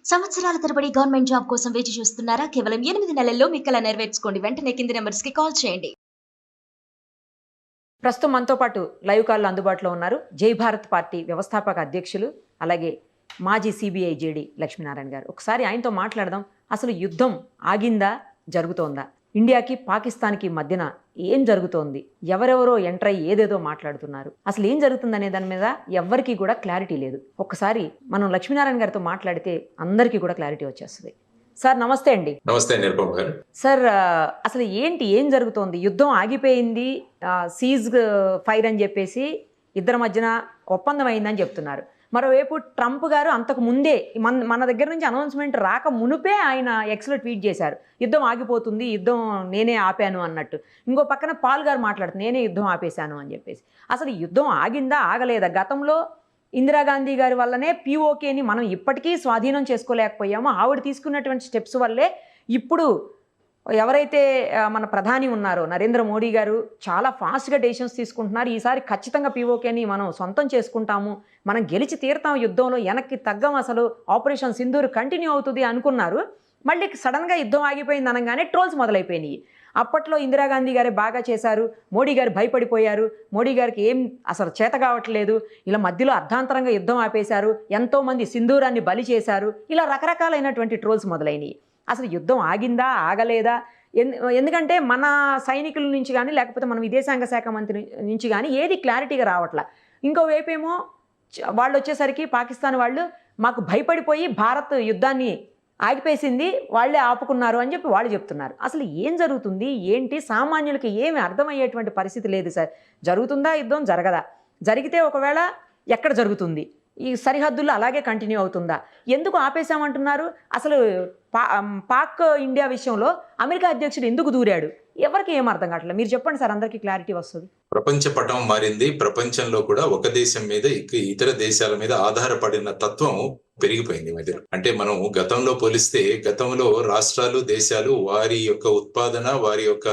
సంవత్సరాల తరబడి government job కోసం వేచి చూస్తున్నారా? కేవలం 8 నెలల్లో మీ కల నెరవేర్చుకోండి. వెంటనే కింది నంబర్స్‌కి కాల్ చేయండి. ప్రస్తుతం మనతో పాటు లైవ్ కాల్లో అందుబాటులో ఉన్నారు జై భారత్ పార్టీ వ్యవస్థాపక అధ్యక్షులు, అలాగే మాజీ సిబిఐ జేడి లక్ష్మీనారాయణ గారు. ఒకసారి ఆయనతో మాట్లాడదాం. అసలు యుద్ధం ఆగిందా, జరుగుతోందా? ఇండియాకి పాకిస్తాన్కి మధ్యన ఏం జరుగుతోంది? ఎవరెవరో ఎంటర్ అయ్యి ఏదేదో మాట్లాడుతున్నారు. అసలు ఏం జరుగుతుందనే దాని మీద ఎవ్వరికీ కూడా క్లారిటీ లేదు. ఒక్కసారి మనం లక్ష్మీనారాయణ గారితో మాట్లాడితే అందరికీ కూడా క్లారిటీ వచ్చేస్తుంది. సార్ నమస్తే అండి. నమస్తే నిరుపమ్ గారు. సార్ అసలు ఏం జరుగుతోంది? యుద్ధం ఆగిపోయింది, సీజ్ ఫైర్ అని చెప్పేసి ఇద్దరి మధ్యన ఒప్పందం అయిందని చెప్తున్నారు. మరోవైపు ట్రంప్ గారు అంతకు ముందే మన దగ్గర నుంచి అనౌన్స్మెంట్ రాక మునుపే ఆయన ఎక్స్లో ట్వీట్ చేశారు, యుద్ధం ఆగిపోతుంది, యుద్ధం నేనే ఆపాను అన్నట్టు. ఇంకో పక్కన పాల్ గారు మాట్లాడుతున్నారు, నేనే యుద్ధం ఆపేశాను అని చెప్పేసి. అసలు యుద్ధం ఆగిందా, ఆగలేదా? గతంలో ఇందిరాగాంధీ గారి వల్లనే పిఓకేని మనం ఇప్పటికీ స్వాధీనం చేసుకోలేకపోయాము. ఆవిడ తీసుకున్నటువంటి స్టెప్స్ వల్లే ఇప్పుడు ఎవరైతే మన ప్రధాని ఉన్నారో నరేంద్ర మోడీ గారు చాలా ఫాస్ట్గా డెసిషన్స్ తీసుకుంటున్నారు. ఈసారి ఖచ్చితంగా పిఓకేని మనం సొంతం చేసుకుంటాము, మనం గెలిచి తీరుతాం, యుద్ధంలో వెనక్కి తగ్గం, అసలు ఆపరేషన్ సింధూర్ కంటిన్యూ అవుతుంది అనుకున్నారు. మళ్ళీ సడన్గా యుద్ధం ఆగిపోయింది అనగానే ట్రోల్స్ మొదలైపోయినాయి. అప్పట్లో ఇందిరాగాంధీ గారే బాగా చేశారు, మోడీ గారు భయపడిపోయారు, మోడీ గారికి ఏం అసలు చేత కావట్లేదు, ఇలా మధ్యలో అర్ధాంతరంగా యుద్ధం ఆపేశారు, ఎంతోమంది సింధూరాన్ని బలి చేశారు, ఇలా రకరకాలైనటువంటి ట్రోల్స్ మొదలైనవి. అసలు యుద్ధం ఆగిందా, ఆగలేదా? ఎందుకంటే మన సైనికుల నుంచి కానీ లేకపోతే మన విదేశాంగ శాఖ మంత్రి నుంచి కానీ ఏది క్లారిటీగా రావట్లా. ఇంకోవైపు ఏమో వాళ్ళు వచ్చేసరికి పాకిస్తాన్ వాళ్ళు మాకు భయపడిపోయి భారత్ యుద్ధాన్ని ఆగిపేసింది, వాళ్ళే ఆపుకున్నారు అని చెప్పి వాళ్ళు చెప్తున్నారు. అసలు ఏం జరుగుతుంది, ఏంటి? సామాన్యులకి ఏమి అర్థమయ్యేటువంటి పరిస్థితి లేదు సార్. జరుగుతుందా యుద్ధం, జరగదా? జరిగితే ఒకవేళ ఎక్కడ జరుగుతుంది? ఈ సరిహద్దుల్లో అలాగే కంటిన్యూ అవుతుందా? ఎందుకు ఆపేశామంటున్నారు? అసలు పాక్ ఇండియా విషయంలో అమెరికా అధ్యక్షుడు ఎందుకు దూరాడు? ఎవరికి ఏం అర్థం కావట్లేదు. మీరు చెప్పండి సార్, అందరికీ క్లారిటీ వస్తుంది. ప్రపంచ పటం మారింది. ప్రపంచంలో కూడా ఒక దేశం మీద ఇతర దేశాల మీద ఆధారపడిన తత్వం పెరిగిపోయింది మధ్యలో. అంటే మనం గతంలో పోలిస్తే గతంలో రాష్ట్రాలు, దేశాలు వారి యొక్క ఉత్పాదన, వారి యొక్క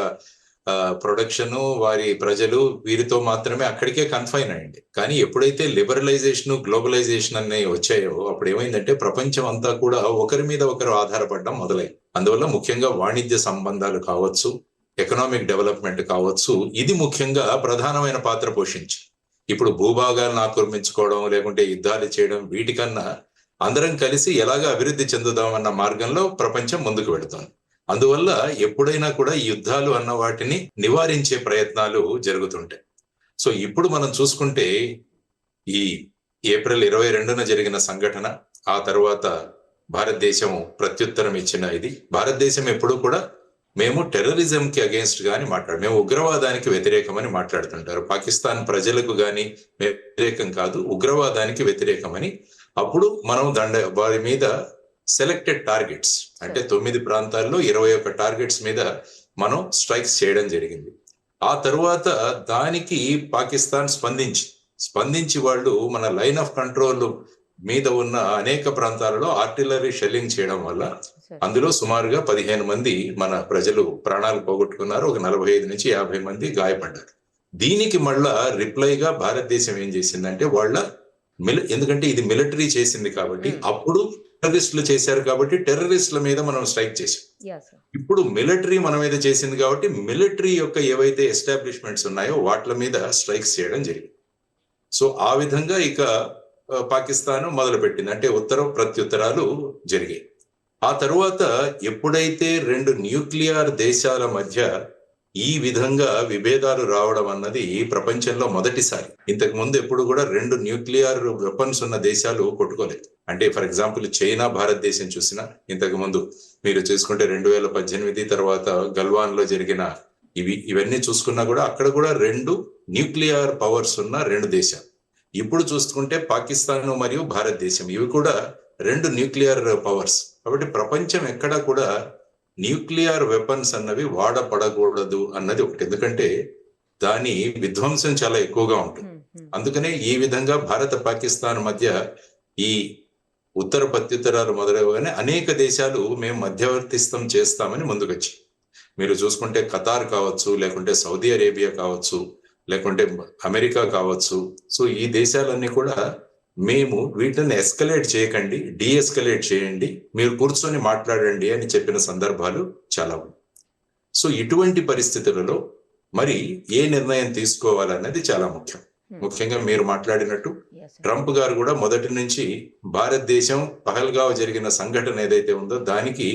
ప్రొడక్షన్, వారి ప్రజలు వీరితో మాత్రమే అక్కడికే కన్ఫైన్ అయ్యింది. కానీ ఎప్పుడైతే లిబరలైజేషన్, గ్లోబలైజేషన్ అనేవి వచ్చాయో అప్పుడు ఏమైందంటే ప్రపంచం అంతా కూడా ఒకరి మీద ఒకరు ఆధారపడడం మొదలైంది. అందువల్ల ముఖ్యంగా వాణిజ్య సంబంధాలు కావచ్చు, ఎకనామిక్ డెవలప్మెంట్ కావచ్చు, ఇది ముఖ్యంగా ప్రధానమైన పాత్ర పోషించి ఇప్పుడు భూభాగాలను ఆక్రమించుకోవడం, లేకుంటే యుద్ధాలు చేయడం, వీటికన్నా అందరం కలిసి ఎలాగ అభివృద్ధి చెందుదామన్న మార్గంలో ప్రపంచం ముందుకు వెళుతోంది. అందువల్ల ఎప్పుడైనా కూడా ఈ యుద్ధాలు అన్న వాటిని నివారించే ప్రయత్నాలు జరుగుతుంటాయి. సో ఇప్పుడు మనం చూసుకుంటే ఈ ఏప్రిల్ 22న జరిగిన సంఘటన, ఆ తర్వాత భారతదేశం ప్రత్యుత్తరం ఇచ్చిన ఇది. భారతదేశం ఎప్పుడు కూడా మేము టెర్రరిజంకి అగేన్స్ట్ గాని మేము ఉగ్రవాదానికి వ్యతిరేకమని మాట్లాడుతుంటారు. పాకిస్తాన్ ప్రజలకు గాని వ్యతిరేకం కాదు, ఉగ్రవాదానికి వ్యతిరేకమని. అప్పుడు మనం వారి మీద సెలెక్టెడ్ టార్గెట్స్ అంటే 9 ప్రాంతాల్లో 21 టార్గెట్స్ మీద మనం స్ట్రైక్స్ చేయడం జరిగింది. ఆ తరువాత దానికి పాకిస్తాన్ స్పందించి వాళ్ళు మన లైన్ ఆఫ్ కంట్రోల్ మీద ఉన్న అనేక ప్రాంతాలలో ఆర్టిలరీ షెల్లింగ్ చేయడం వల్ల అందులో సుమారుగా 15 మంది మన ప్రజలు ప్రాణాలు పోగొట్టుకున్నారు. ఒక 45 నుంచి 50 మంది గాయపడ్డారు. దీనికి మళ్ళా రిప్లైగా భారతదేశం ఏం చేసిందంటే ఎందుకంటే ఇది మిలిటరీ చేసింది కాబట్టి, అప్పుడు టెర్రరిస్టులు చేశారు కాబట్టి టెర్రరిస్టుల మీద మనం స్ట్రైక్ చేసాం. ఇప్పుడు మిలిటరీ మన మీద చేసింది కాబట్టి మిలిటరీ యొక్క ఏవైతే ఎస్టాబ్లిష్మెంట్స్ ఉన్నాయో వాటి మీద స్ట్రైక్స్ చేయడం జరిగింది. సో ఆ విధంగా ఇక పాకిస్తాన్ మొదలుపెట్టింది. అంటే ప్రత్యుత్తరాలు జరిగాయి. ఆ తరువాత ఎప్పుడైతే 2 న్యూక్లియర్ దేశాల మధ్య ఈ విధంగా విభేదాలు రావడం అన్నది ప్రపంచంలో మొదటిసారి. ఇంతకు ముందు ఎప్పుడు కూడా 2 న్యూక్లియర్ వెపన్స్ ఉన్న దేశాలు కొట్టుకోలేదు. అంటే ఫర్ ఎగ్జాంపుల్ చైనా, భారతదేశం చూసినా ఇంతకు ముందు మీరు చూసుకుంటే 2018 తర్వాత గల్వాన్ లో జరిగిన ఇవన్నీ చూసుకున్నా కూడా అక్కడ కూడా 2 న్యూక్లియర్ పవర్స్ ఉన్న 2 దేశాలు. ఇప్పుడు చూసుకుంటే పాకిస్తాన్ మరియు భారతదేశం, ఇవి కూడా 2 న్యూక్లియర్ పవర్స్. కాబట్టి ప్రపంచం ఎక్కడా కూడా న్యూక్లియర్ వెపన్స్ అన్నవి వాడపడకూడదు అన్నది ఒకటి. ఎందుకంటే దాని విధ్వంసం చాలా ఎక్కువగా ఉంటుంది. అందుకనే ఈ విధంగా భారత పాకిస్తాన్ మధ్య ఈ ప్రత్యుత్తరాలు మొదలవగానే అనేక దేశాలు మేము మధ్యవర్తిత్వం చేస్తామని ముందుకొచ్చి, మీరు చూసుకుంటే ఖతార్ కావచ్చు, లేకుంటే సౌదీ అరేబియా కావచ్చు, లేకుంటే అమెరికా కావచ్చు. సో ఈ దేశాలన్నీ కూడా మేము వీటిని ఎస్కలేట్ చేయకండి, డీఎస్కలేట్ చేయండి, మీరు కూర్చొని మాట్లాడండి అని చెప్పిన సందర్భాలు చాలా ఉన్నాయి. సో ఇటువంటి పరిస్థితులలో మరి ఏ నిర్ణయం తీసుకోవాలన్నది చాలా ముఖ్యం. ముఖ్యంగా మీరు మాట్లాడినట్టు ట్రంప్ గారు కూడా మొదటి నుంచి భారతదేశం పహల్గావ్ జరిగిన సంఘటన ఏదైతే ఉందో దానికి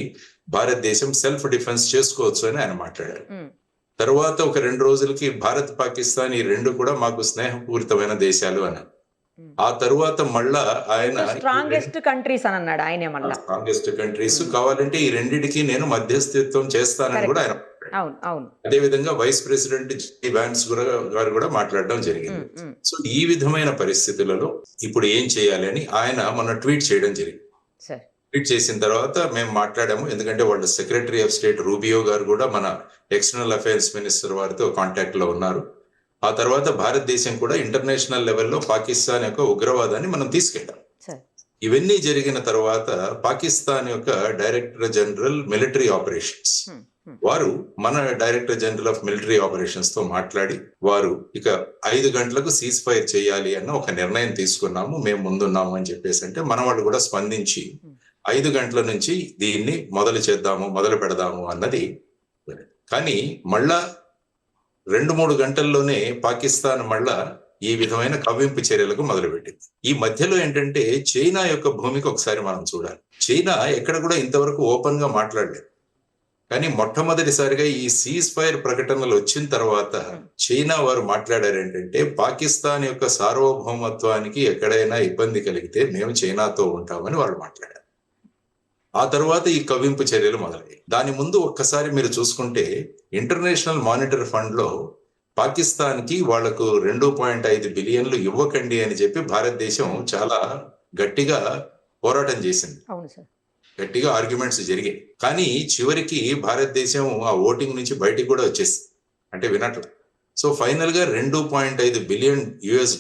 భారతదేశం సెల్ఫ్ డిఫెన్స్ చేసుకోవచ్చు అని ఆయన మాట్లాడారు. తర్వాత ఒక 2 రోజులకి భారత్ పాకిస్తాన్ ఈ రెండు కూడా మాకు స్నేహపూరితమైన దేశాలు అన్నారు. ఆ తరువాత మళ్ళా ఆయన స్ట్రాంగెస్ట్ కంట్రీస్ అని అన్నాడు ఆయనే మళ్ళా. స్ట్రాంగెస్ట్ కంట్రీస్ కావాలంటే ఈ రెండిటికి నేను మధ్యస్థిత్వం చేస్తానని కూడా ఆయన. అవును. అదే విధంగా వైస్ ప్రెసిడెంట్ జే వాన్స్ గారు కూడా మాట్లాడడం జరిగింది. సో ఈ విధమైన పరిస్థితులలో ఇప్పుడు ఏం చేయాలి అని ఆయన మొన్న ట్వీట్ చేయడం జరిగింది. ట్వీట్ చేసిన తర్వాత మేము మాట్లాడాము, ఎందుకంటే వాళ్ళ సెక్రటరీ ఆఫ్ స్టేట్ రూబియో గారు కూడా మన ఎక్స్టర్నల్ అఫైర్స్ మినిస్టర్ వారితో కాంటాక్ట్ లో ఉన్నారు. ఆ తర్వాత భారతదేశం కూడా ఇంటర్నేషనల్ లెవెల్లో పాకిస్తాన్ యొక్క ఉగ్రవాదాన్ని మనం తీసుకెళ్ళాం. ఇవన్నీ జరిగిన తర్వాత పాకిస్తాన్ యొక్క డైరెక్టర్ జనరల్ మిలిటరీ ఆపరేషన్స్ వారు మన director general of military operations తో మాట్లాడి వారు ఇక 5 గంటలకు సీజ్ ఫైర్ చేయాలి అన్న ఒక నిర్ణయం తీసుకున్నాము, మేము ముందున్నాము అని చెప్పేసి అంటే మన వాళ్ళు కూడా స్పందించి 5 గంటల నుంచి దీన్ని మొదలు పెడదాము అన్నది. కానీ మళ్ళా 2-3 గంటల్లోనే పాకిస్తాన్ మళ్ళా ఈ విధమైన కవ్వింపు చర్యలకు మొదలుపెట్టింది. ఈ మధ్యలో ఏంటంటే చైనా యొక్క భూమికి ఒకసారి మనం చూడాలి. చైనా ఎక్కడ కూడా ఇంతవరకు ఓపెన్ గా మాట్లాడలేదు. కానీ మొట్టమొదటిసారిగా ఈ సీజ్ ఫైర్ ప్రకటనలు వచ్చిన తర్వాత చైనా వారు మాట్లాడారు ఏంటంటే పాకిస్తాన్ యొక్క సార్వభౌమత్వానికి ఎక్కడైనా ఇబ్బంది కలిగితే మేము చైనాతో ఉంటామని వాళ్ళు మాట్లాడారు. ఆ తర్వాత ఈ కవ్వింపు చర్యలు మొదలయ్యాయి. దాని ముందు ఒక్కసారి మీరు చూసుకుంటే ఇంటర్నేషనల్ మానిటరీ ఫండ్ లో పాకిస్తాన్ కి వాళ్లకు 2.5 బిలియన్లు ఇవ్వకండి అని చెప్పి భారతదేశం చాలా గట్టిగా పోరాటం చేసింది. గట్టిగా ఆర్గ్యుమెంట్స్ జరిగాయి. కానీ చివరికి భారతదేశం ఆ ఓటింగ్ నుంచి బయటికి కూడా వచ్చేసింది, అంటే వినట్లు. సో ఫైనల్ గా 2.5 బిలియన్ US$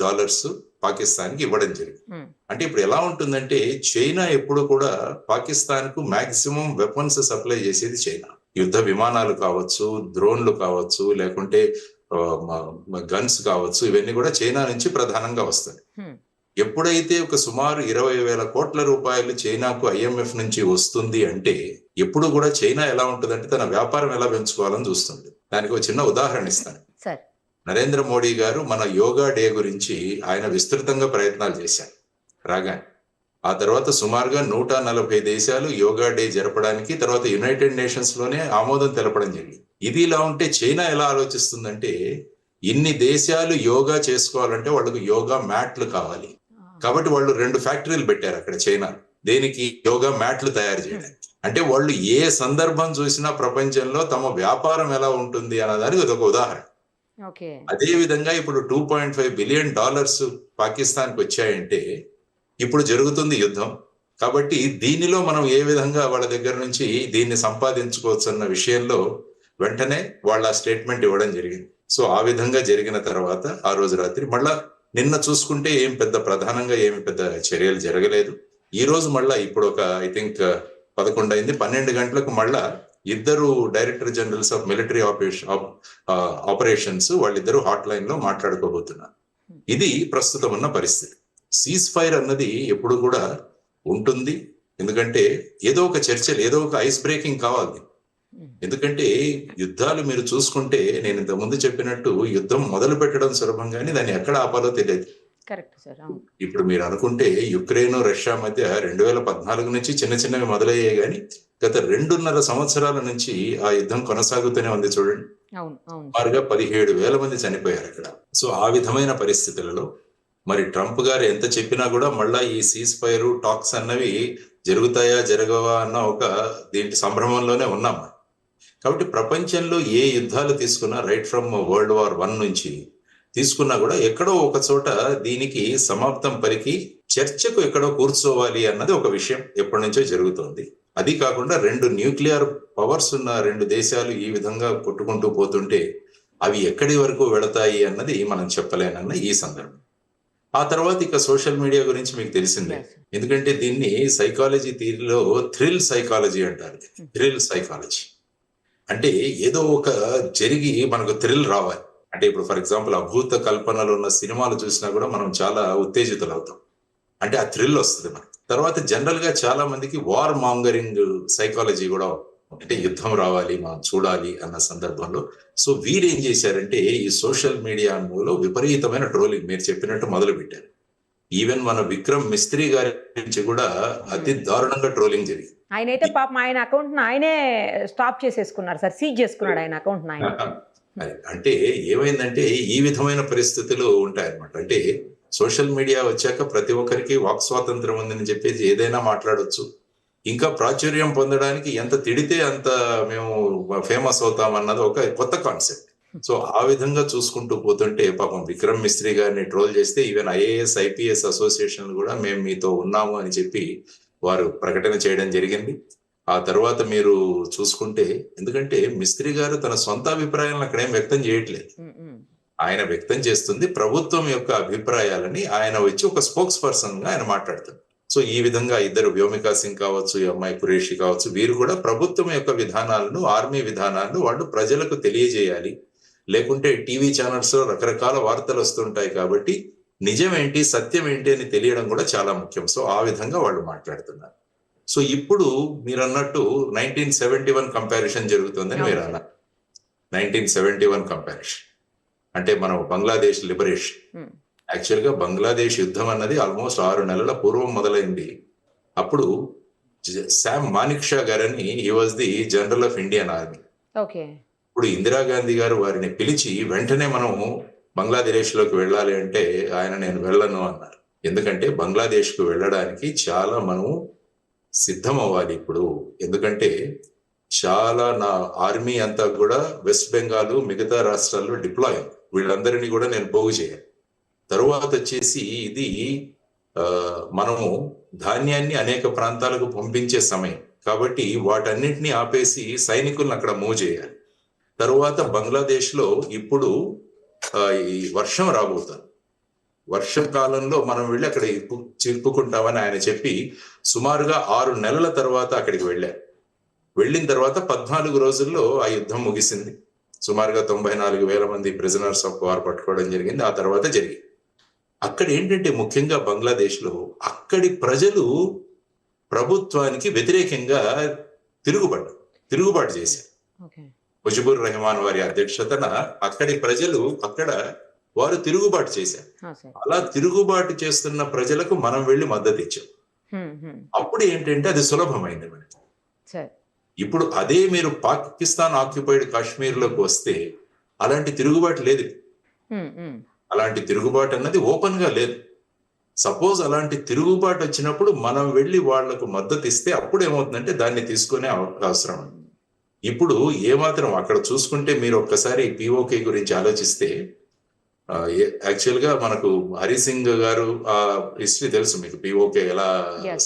పాకిస్తాన్ కి ఇవ్వడం జరిగింది. అంటే ఇప్పుడు ఎలా ఉంటుందంటే చైనా ఎప్పుడు కూడా పాకిస్తాన్ కు మాక్సిమం వెపన్స్ సప్లై చేసేది చైనా. యుద్ధ విమానాలు కావచ్చు, డ్రోన్లు కావచ్చు, లేకుంటే గన్స్ కావచ్చు, ఇవన్నీ కూడా చైనా నుంచి ప్రధానంగా వస్తాయి. ఎప్పుడైతే ఒక సుమారు 20,000 కోట్ల రూపాయలు చైనాకు IMF నుంచి వస్తుంది అంటే ఎప్పుడు కూడా చైనా ఎలా ఉంటుందంటే తన వ్యాపారం ఎలా పెంచుకోవాలని చూస్తుంది. దానికి ఒక చిన్న ఉదాహరణ ఇస్తాను. నరేంద్ర మోడీ గారు మన యోగా డే గురించి ఆయన విస్తృతంగా ప్రయత్నాలు చేశారు రాగానే. ఆ తర్వాత సుమారుగా 140 దేశాలు యోగా డే జరపడానికి తర్వాత యునైటెడ్ నేషన్స్ లోనే ఆమోదం తెలపడం జరిగింది. ఇది ఇలా ఉంటే చైనా ఎలా ఆలోచిస్తుందంటే ఇన్ని దేశాలు యోగా చేసుకోవాలంటే వాళ్ళకు యోగా మ్యాట్లు కావాలి. కాబట్టి వాళ్ళు 2 ఫ్యాక్టరీలు పెట్టారు అక్కడ చైనా. దేనికి? యోగా మ్యాట్లు తయారు చేయడానికి. అంటే వాళ్ళు ఏ సందర్భం చూసినా ప్రపంచంలో తమ వ్యాపారం ఎలా ఉంటుంది అన్నదానికి ఇదొక ఉదాహరణ. అదే విధంగా ఇప్పుడు $2.5 బిలియన్ పాకిస్తాన్ కి వచ్చాయంటే ఇప్పుడు జరుగుతుంది యుద్ధం. కాబట్టి దీనిలో మనం ఏ విధంగా వాళ్ళ దగ్గర నుంచి దీన్ని సంపాదించుకోవచ్చు అన్న విషయంలో వెంటనే వాళ్ళ స్టేట్మెంట్ ఇవ్వడం జరిగింది. సో ఆ విధంగా జరిగిన తర్వాత ఆ రోజు రాత్రి మళ్ళా నిన్న చూసుకుంటే ప్రధానంగా ఏమి పెద్ద చర్యలు జరగలేదు. ఈ రోజు మళ్ళా ఇప్పుడు ఒక ఐ థింక్ 11 అయింది, 12 గంటలకు మళ్ళా 2 director generals of military operations వాళ్ళిద్దరూ హాట్ లైన్ లో మాట్లాడుకోబోతున్నారు. ఇది ప్రస్తుతం ఉన్న పరిస్థితి. సీజ్ ఫైర్ అన్నది ఎప్పుడు కూడా ఉంటుంది, ఎందుకంటే ఏదో ఒక చర్చలు, ఏదో ఒక ఐస్ బ్రేకింగ్ కావాలి. ఎందుకంటే యుద్ధాలు మీరు చూసుకుంటే నేను ఇంతకు ముందు చెప్పినట్టు యుద్ధం మొదలు పెట్టడం సులభం కానీ దాన్ని ఎక్కడ ఆపాలో తెలియదు. ఇప్పుడు మీరు అనుకుంటే యుక్రెయిన్ రష్యా మధ్య 2014 నుంచి చిన్నవి మొదలయ్యాయి కానీ గత 2.5 సంవత్సరాల నుంచి ఆ యుద్ధం కొనసాగుతూనే ఉంది. చూడండి, సుమారుగా 17,000 మంది చనిపోయారు అక్కడ. సో ఆ విధమైన పరిస్థితులలో మరి ట్రంప్ గారు ఎంత చెప్పినా కూడా మళ్ళా ఈ సీజ్ ఫైర్ టాక్స్ అన్నవి జరుగుతాయా జరగవా అన్న ఒక దీంట్లో సంభ్రమంలోనే ఉన్నాం. కాబట్టి ప్రపంచంలో ఏ యుద్ధాలు తీసుకున్నా right from World War I నుంచి తీసుకున్నా కూడా ఎక్కడో ఒక చోట దీనికి సమాప్తం పలికి చర్చకు ఎక్కడో కూర్చోవాలి అన్నది ఒక విషయం ఎప్పటి నుంచో జరుగుతోంది. అది కాకుండా 2 న్యూక్లియర్ పవర్స్ ఉన్న 2 దేశాలు ఈ విధంగా కొట్టుకుంటూ పోతుంటే అవి ఎక్కడి వరకు వెళతాయి అన్నది మనం చెప్పలేనన్న ఈ సందర్భం. ఆ తర్వాత ఇక సోషల్ మీడియా గురించి మీకు తెలిసిందే, ఎందుకంటే దీన్ని సైకాలజీ థియరీలో థ్రిల్ సైకాలజీ అంటారు. థ్రిల్ సైకాలజీ అంటే ఏదో ఒక జరిగి మనకు థ్రిల్ రావాలి. అంటే ఇప్పుడు ఫర్ ఎగ్జాంపుల్ అభూత కల్పనలు ఉన్న సినిమాలు చూసినా కూడా మనం చాలా ఉత్తేజితులు అవుతాం. అంటే ఆ థ్రిల్ వస్తుంది మనకి. తర్వాత జనరల్ గా చాలా మందికి వార్ మాంగరింగ్ సైకాలజీ కూడా, అంటే యుద్ధం రావాలి మనం చూడాలి అన్న సందర్భంలో. సో వీరు ఏం చేశారంటే ఈ సోషల్ మీడియా లో విపరీతమైన ట్రోలింగ్ మీరు చెప్పినట్టు మొదలు పెట్టారు. ఈవెన్ మన విక్రమ్ మిస్త్రీ గారి నుంచి కూడా అతి దారుణంగా ట్రోలింగ్ జరిగింది. ఆయన అయితే పాపం ఆయన అకౌంట్ ఆయనే స్టాప్ చేసేసుకున్నారు సార్, సీజ్ చేసుకున్నాడు ఆయన అకౌంట్ ఆయన. అంటే ఏమైందంటే ఈ విధమైన పరిస్థితులు ఉంటాయన్నమాట. అంటే సోషల్ మీడియా వచ్చాక ప్రతి ఒక్కరికి వాక్ స్వాతంత్రం ఉందని చెప్పేసి ఏదైనా మాట్లాడొచ్చు. ఇంకా ప్రాచుర్యం పొందడానికి ఎంత తిడితే అంత మేము ఫేమస్ అవుతాం అన్నది ఒక కొత్త కాన్సెప్ట్. సో ఆ విధంగా చూసుకుంటూ పోతుంటే పాపం విక్రమ్ మిస్త్రీ గారిని ట్రోల్ చేస్తే ఈవెన్ ఐఏఎస్ ఐపీఎస్ అసోసియేషన్ కూడా మేము మీతో ఉన్నాము అని చెప్పి వారు ప్రకటన చేయడం జరిగింది. ఆ తర్వాత మీరు చూసుకుంటే, ఎందుకంటే మిస్త్రీ గారు తన సొంత అభిప్రాయాలను అక్కడేం వ్యక్తం చేయట్లేదు, ఆయన వ్యక్తం చేస్తుంది ప్రభుత్వం యొక్క అభిప్రాయాలని. ఆయన వచ్చి ఒక స్పోక్స్ పర్సన్ గా ఆయన మాట్లాడుతారు. సో ఈ విధంగా ఇద్దరు, వ్యోమికా సింగ్ కావచ్చు, ఈ అమ్మాయి కురేషి కావచ్చు, వీరు కూడా ప్రభుత్వం యొక్క విధానాలను, ఆర్మీ విధానాలను వాళ్ళు ప్రజలకు తెలియజేయాలి. లేకుంటే టీవీ ఛానల్స్ లో రకరకాల వార్తలు వస్తుంటాయి కాబట్టి నిజం ఏంటి సత్యం ఏంటి అని తెలియడం కూడా చాలా ముఖ్యం. సో ఆ విధంగా వాళ్ళు మాట్లాడుతున్నారు. సో ఇప్పుడు మీరు అన్నట్టు 1971 కంపారిజన్ జరుగుతుందని మీరు అన్నారు. 1971 కంపారిజన్ అంటే మనం బంగ్లాదేశ్ లిబరేషన్. యాక్చువల్ గా బంగ్లాదేశ్ యుద్ధం అన్నది ఆల్మోస్ట్ 6 నెలల పూర్వం మొదలైంది. అప్పుడు శామ్ మానిక్ షా గారని, he was the general of Indian army. ఇప్పుడు ఇందిరాగాంధీ గారు వారిని పిలిచి వెంటనే మనము బంగ్లాదేశ్ లోకి వెళ్ళాలి అంటే ఆయన నేను వెళ్ళను అన్నారు. ఎందుకంటే బంగ్లాదేశ్ కు వెళ్ళడానికి చాలా మనము సిద్ధం అవ్వాలి ఇప్పుడు. ఎందుకంటే చాలా నా ఆర్మీ అంతా కూడా వెస్ట్ బెంగాల్ మిగతా రాష్ట్రాల్లో డిప్లాయ్, వీళ్ళందరినీ కూడా నేను పోగు చేయాలి. తరువాత వచ్చేసి ఇది మనము ధాన్యాన్ని అనేక ప్రాంతాలకు పంపించే సమయం కాబట్టి వాటన్నిటిని ఆపేసి సైనికులను అక్కడ మూవ్ చేయాలి. తరువాత బంగ్లాదేశ్ లో ఇప్పుడు ఈ వర్షం రాబోతుంది, వర్షకాలంలో మనం వెళ్ళి అక్కడ చిక్కుకుంటామని ఆయన చెప్పి సుమారుగా 6 నెలల తర్వాత అక్కడికి వెళ్ళారు. వెళ్ళిన తర్వాత 14 రోజుల్లో ఆ యుద్ధం ముగిసింది. సుమారుగా 94,000 మంది ప్రిజనర్స్ ఆఫ్ వార్ పట్టుకోవడం జరిగింది. ఆ తర్వాత జరిగింది. అక్కడ ఏంటంటే ముఖ్యంగా బంగ్లాదేశ్ లో అక్కడి ప్రజలు ప్రభుత్వానికి వ్యతిరేకంగా తిరుగుబాటు చేశారు. ముజిబుర్ రెహమాన్ వారి అధ్యక్షతన అక్కడి ప్రజలు వారు తిరుగుబాటు చేశారు. అలా తిరుగుబాటు చేస్తున్న ప్రజలకు మనం వెళ్ళి మద్దతు ఇచ్చాం. అప్పుడు ఏంటంటే అది సులభమైంది మనకి. ఇప్పుడు అదే మీరు పాకిస్తాన్ ఆక్యుపైడ్ కాశ్మీర్ లోకి వస్తే అలాంటి తిరుగుబాటు లేదు. అలాంటి తిరుగుబాటు అన్నది ఓపెన్ గా లేదు. సపోజ్ అలాంటి తిరుగుబాటు వచ్చినప్పుడు మనం వెళ్ళి వాళ్లకు మద్దతు ఇస్తే అప్పుడు ఏమవుతుందంటే దాన్ని తీసుకునే అవసరం. ఇప్పుడు ఏమాత్రం అక్కడ చూసుకుంటే మీరు ఒక్కసారి పిఓకే గురించి ఆలోచిస్తే, యాక్చువల్ గా మనకు హరిసింగ్ గారు ఆ హిస్టరీ తెలుసు మీకు, పిఓకే ఎలా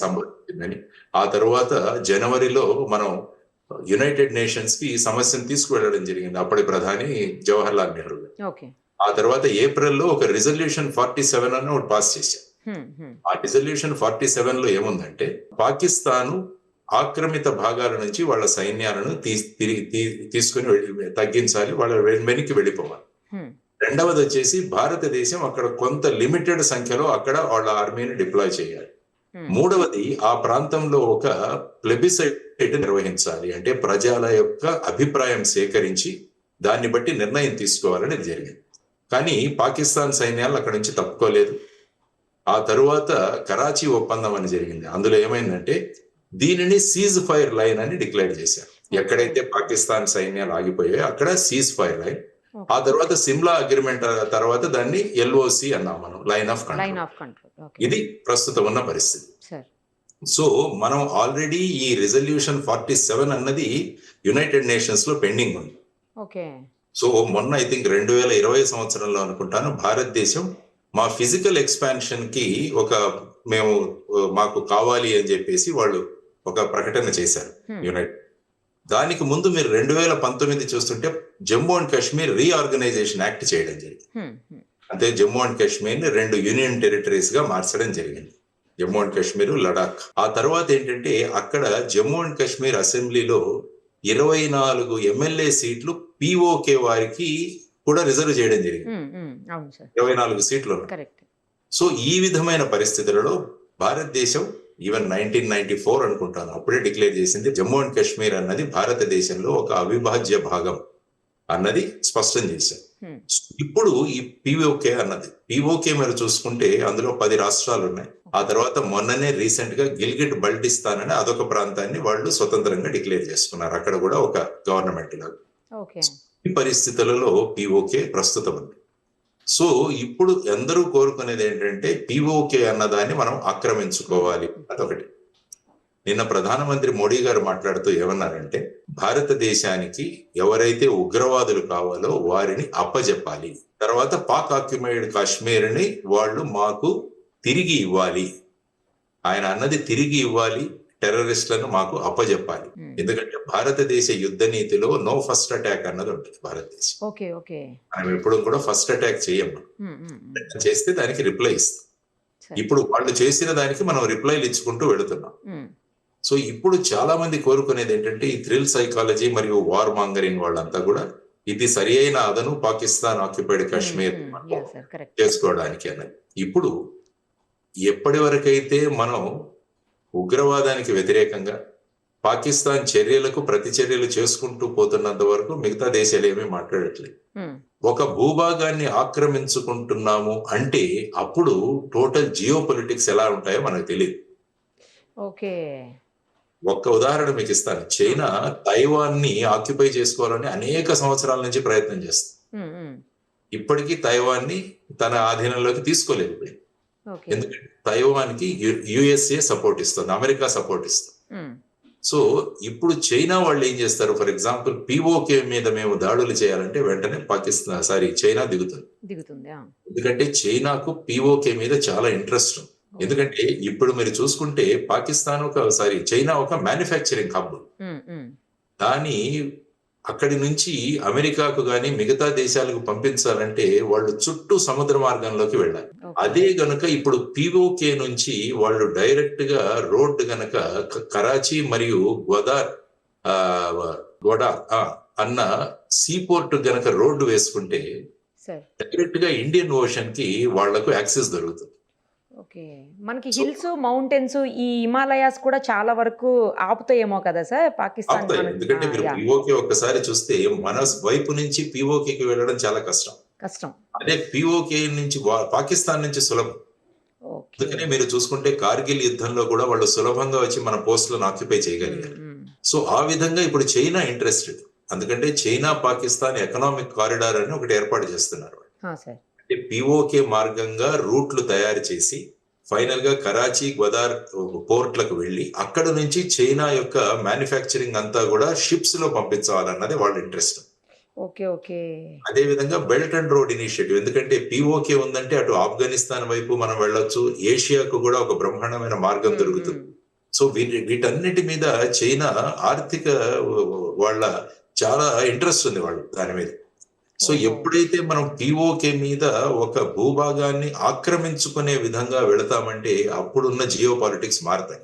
సంభవించిందని. ఆ తర్వాత జనవరిలో మనం యునైటెడ్ నేషన్స్ కి ఈ సమస్యను తీసుకువెళ్ళడం జరిగింది అప్పటి ప్రధాని జవహర్ లాల్ నెహ్రూ గారు. ఆ తర్వాత ఏప్రిల్లో ఒక రిజల్యూషన్ 47 అని ఒకటి పాస్ చేశారు. ఆ రిజల్యూషన్ 47 లో ఏముందంటే పాకిస్తాను ఆక్రమిత భాగాల నుంచి వాళ్ళ సైన్యాలను తీసుకుని తగ్గించాలి, వాళ్ళ వెనక్కి వెళ్ళిపోవాలి. రెండవది వచ్చేసి భారతదేశం అక్కడ కొంత లిమిటెడ్ సంఖ్యలో అక్కడ వాళ్ళ ఆర్మీని డిప్లాయ్ చేయాలి. మూడవది ఆ ప్రాంతంలో ఒక ప్లెబిసైట్ నిర్వహించాలి, అంటే ప్రజల యొక్క అభిప్రాయం సేకరించి దాన్ని బట్టి నిర్ణయం తీసుకోవాలని జరిగింది. కానీ పాకిస్తాన్ సైన్యాలు అక్కడి నుంచి తప్పుకోలేదు. ఆ తరువాత కరాచీ ఒప్పందం అని జరిగింది. అందులో ఏమైందంటే దీనిని సీజ్ ఫైర్ లైన్ అని డిక్లేర్ చేశారు. ఎక్కడైతే పాకిస్తాన్ సైన్యాలు ఆగిపోయాయో అక్కడ సీజ్ ఫైర్ లైన్. ఆ తర్వాత సిమ్లా అగ్రిమెంట్ తర్వాత దాన్ని ఎల్ఓసి అన్నాం మనం, లైన్ ఆఫ్ కంట్రోల్. ఇది ప్రస్తుతం ఉన్న పరిస్థితి. సో మనం ఆల్రెడీ ఈ రిజల్యూషన్ 47 అన్నది యునైటెడ్ నేషన్స్ లో పెండింగ్ ఉంది. సో మొన్న ఐ థింక్ 2020 సంవత్సరంలో అనుకుంటాను భారతదేశం మా ఫిజికల్ ఎక్స్పాన్షన్ కి మాకు కావాలి అని చెప్పేసి వాళ్ళు ఒక ప్రకటన చేశారు యునైటెడ్. దానికి ముందు మీరు 2019 చూస్తుంటే Jammu and Kashmir reorganisation act చేయడం జరిగింది. అంటే జమ్మూ అండ్ కాశ్మీర్ ని 2 యూనియన్ టెరిటరీస్ గా మార్చడం జరిగింది, జమ్మూ అండ్ కాశ్మీర్, లడాక్. ఆ తర్వాత ఏంటంటే అక్కడ జమ్మూ అండ్ కాశ్మీర్ అసెంబ్లీలో 24 ఎమ్మెల్యే సీట్లు పిఓకే వారికి కూడా రిజర్వ్ చేయడం జరిగింది. 24 సీట్లు. సో ఈ విధమైన పరిస్థితులలో భారతదేశం ఈవెన్ 1994 అనుకుంటాను అప్పుడే డిక్లేర్ చేసింది జమ్మూ అండ్ కాశ్మీర్ అన్నది భారతదేశంలో ఒక అవిభాజ్య భాగం అన్నది స్పష్టం చేశారు. ఇప్పుడు ఈ పిఓకే అన్నది పిఓకే మీరు చూసుకుంటే అందులో 10 రాష్ట్రాలు ఉన్నాయి. ఆ తర్వాత మొన్ననే రీసెంట్ గా గిల్గిట్ బల్టిస్తాన్ అని అదొక ప్రాంతాన్ని వాళ్ళు స్వతంత్రంగా డిక్లేర్ చేసుకున్నారు. అక్కడ కూడా ఒక గవర్నమెంట్ లాగా. ఈ పరిస్థితులలో పిఓకే ప్రస్తుతం ఉంది. సో ఇప్పుడు అందరూ కోరుకునేది ఏంటంటే పిఓకే అన్నదాన్ని మనం ఆక్రమించుకోవాలి. అదొకటి. నిన్న ప్రధానమంత్రి మోడీ గారు మాట్లాడుతూ ఏమన్నారంటే భారతదేశానికి ఎవరైతే ఉగ్రవాదులు కావాలో వారిని అప్పజెప్పాలి, తర్వాత పాక్ ఆక్యుపైడ్ కాశ్మీర్ని వాళ్ళు మాకు తిరిగి ఇవ్వాలి. ఆయన అన్నది తిరిగి ఇవ్వాలి, టెర్రరిస్టులను మాకు అప్పజెప్పాలి. ఎందుకంటే భారతదేశ యుద్ధ నీతిలో నో ఫస్ట్ అటాక్ అన్నది ఉంటుంది భారతదేశం. మనం ఎప్పుడు కూడా ఫస్ట్ అటాక్ చేయము, చేస్తే దానికి రిప్లై ఇస్తాం. ఇప్పుడు వాళ్ళు చేసిన దానికి మనం రిప్లైలు ఇచ్చుకుంటూ వెళుతున్నాం. సో ఇప్పుడు చాలా మంది కోరుకునేది ఏంటంటే ఈ థ్రిల్ సైకాలజీ మరియు వార్ మాంగరింగ్ వాళ్ళంతా కూడా ఇది సరి అయిన అదను పాకిస్తాన్ ఆక్యుపైడ్ కాశ్మీర్ చేసుకోవడానికి అన్నది. ఇప్పుడు ఎప్పటి వరకైతే మనం ఉగ్రవాదానికి వ్యతిరేకంగా పాకిస్తాన్ చర్యలకు ప్రతి చర్యలు చేసుకుంటూ పోతున్నంత వరకు మిగతా దేశాలు ఏమీ మాట్లాడట్లేదు. ఒక భూభాగాన్ని ఆక్రమించుకుంటున్నాము అంటే అప్పుడు టోటల్ జియో పొలిటిక్స్ ఎలా ఉంటాయో మనకు తెలియదు. ఒక్క ఉదాహరణ మీకు ఇస్తాను. చైనా తైవాన్ ని ఆక్యుపై చేసుకోవాలని అనేక సంవత్సరాల నుంచి ప్రయత్నం చేస్తుంది. ఇప్పటికీ తైవాన్ ని తన ఆధీనంలోకి తీసుకోలేదు. ఎందుకంటే తైవాన్ కి యుఎస్ఏ సపోర్ట్ ఇస్తుంది, అమెరికా సపోర్ట్ ఇస్తుంది. సో ఇప్పుడు చైనా వాళ్ళు ఏం చేస్తారు, ఫర్ ఎగ్జాంపుల్ పిఓకే మీద మేము దాడులు చేయాలంటే వెంటనే చైనా దిగుతుంది. ఎందుకంటే చైనాకు పిఓకే మీద చాలా ఇంట్రెస్ట్ ఉంది. ఎందుకంటే ఇప్పుడు మీరు చూసుకుంటే పాకిస్తాన్ చైనా ఒక మ్యానుఫ్యాక్చరింగ్ హబ్. దాని అక్కడి నుంచి అమెరికాకు గాని మిగతా దేశాలకు పంపించాలంటే వాళ్ళు చుట్టూ సముద్ర మార్గంలోకి వెళ్ళాలి. అదే గనుక ఇప్పుడు పిఓకే నుంచి వాళ్ళు డైరెక్ట్ గా రోడ్ గనక కరాచీ మరియు గోడా అన్న సీపోర్ట్ గనక రోడ్డు వేసుకుంటే డైరెక్ట్ గా ఇండియన్ ఓషన్ కి వాళ్లకు యాక్సెస్ దొరుకుతుంది. మనకి హిల్స్ మౌంటైన్స్ ఈ హిమాలయాస్ కూడా చాలా వరకు ఆపుతాయేమో కదా సార్ పాకిస్తాన్. ఎందుకంటే మీరు పిఓకే ఒక్కసారి చూస్తే మన వైపు నుంచి పిఓకేకి వెళ్ళడం చాలా కష్టం. అదే పిఓకే నుంచి పాకిస్తాన్ నుంచి సులభం. అందుకనే మీరు చూసుకుంటే కార్గిల్ యుద్ధంలో కూడా వాళ్ళు సులభంగా వచ్చి మన పోస్టులను ఆక్యుపై చేయగలిగారు. సో ఆ విధంగా ఇప్పుడు చైనా ఇంట్రెస్టెడ్. ఎందుకంటే చైనా పాకిస్తాన్ ఎకనామిక్ కారిడార్ అని ఒకటి ఏర్పాటు చేస్తున్నారు. పిఓకే మార్గంగా రూట్లు తయారు చేసి ఫైనల్ గా కరాచీ గ్వదార్ పోర్ట్లకు వెళ్లి అక్కడ నుంచి చైనా యొక్క మ్యానుఫ్యాక్చరింగ్ అంతా కూడా షిప్స్ లో పంపించాలన్నది వాళ్ళ ఇంట్రెస్ట్. అదే విధంగా బెల్ట్ అండ్ రోడ్ ఇనిషియేటివ్. ఎందుకంటే పిఓకే ఉందంటే అటు ఆఫ్ఘనిస్తాన్ వైపు మనం వెళ్ళొచ్చు, ఏషియాకు కూడా ఒక బ్రహ్మాండమైన మార్గం దొరుకుతుంది. సో వీటన్నిటి మీద చైనా ఆర్థిక వాళ్ళ చాలా ఇంట్రెస్ట్ ఉంది వాళ్ళు దాని మీద. సో ఎప్పుడైతే మనం పిఓకే మీద ఒక భూభాగాన్ని ఆక్రమించుకునే విధంగా వెళతామంటే అప్పుడున్న జియో పాలిటిక్స్ మారుతాయి.